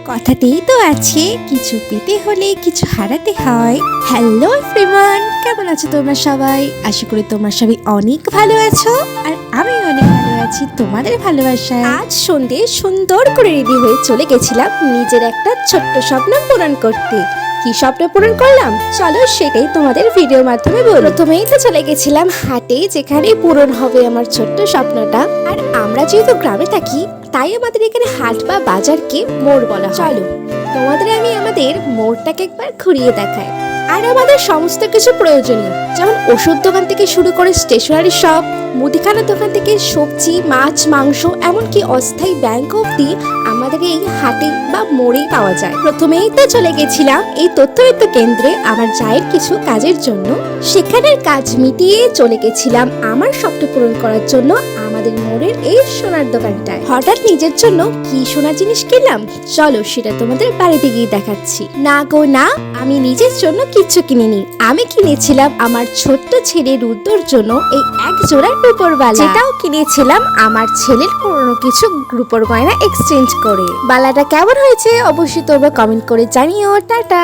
কথাতেই তো আছে কিছু পেতে হলে কিছু হারাতে হয়। হ্যালো এভরিওয়ান, কেমন আছো তোমরা সবাই? আশা করি তোমরা সবাই অনেক ভালো আছো, আর আমি অনেক ভালো আছি তোমাদের ভালোবাসায়। আজ সন্ধ্যে সুন্দর করে রেডি হয়ে চলে গেছিলাম নিজের একটা ছোট্ট স্বপ্ন পূরণ করতে। কি স্বপ্ন পূরণ করলাম চলো সেটাই তোমাদের ভিডিওর মাধ্যমে বলি। প্রথমেই তো চলে গেছিলাম হাটে, যেখানে পূরণ হবে আমার ছোট্ট স্বপ্নটা। আর আমরা যেহেতু গ্রামে থাকি তাই আমাদের এখানে হাট বা বাজারকে মোড় বলা হয়। চলো তোমাদের আমি আমাদের মোড়টাকে একবার ঘুরিয়ে দেখাই। আর আমাদের সমস্ত কিছু প্রয়োজনীয়, যেমন ওষুধ দোকান থেকে শুরু করে স্টেশনারি শপ, মুদিখানার দোকান থেকে সবজি, মাছ, মাংস, এমনকি অস্থায়ী ব্যাংক অব্দি আমাদের এই হাটে বা মোড়ে পাওয়া যায়। প্রথমেই তো চলে গেছিলাম এই তথ্যবিত্ত কেন্দ্রে আমার জায়ের কিছু কাজের জন্য। সেখানের কাজ মিটিয়ে চলে গেছিলাম আমার স্বপ্ন পূরণ করার জন্য আমাদের মোড়ের এই সোনার দোকানটায়। হঠাৎ নিজের জন্য কি সোনার জিনিস কিনলাম চলো সেটা তোমাদের বাড়িতে গিয়ে দেখাচ্ছি। না গো না, আমি নিজের জন্য কিচ্ছু কিনিনি। আমি কিনেছিলাম আমার ছোট্ট ছেলে রুদ্রর জন্য এই এক জোড়া রূপোর বালা, যেটাও কিনেছিলাম আমার ছেলের পুরনো কিছু রূপোর গয়না এক্সচেঞ্জ করে। বালাটা কেমন হয়েছে অবশ্যই তোমরা কমেন্ট করে জানিও। টাটা।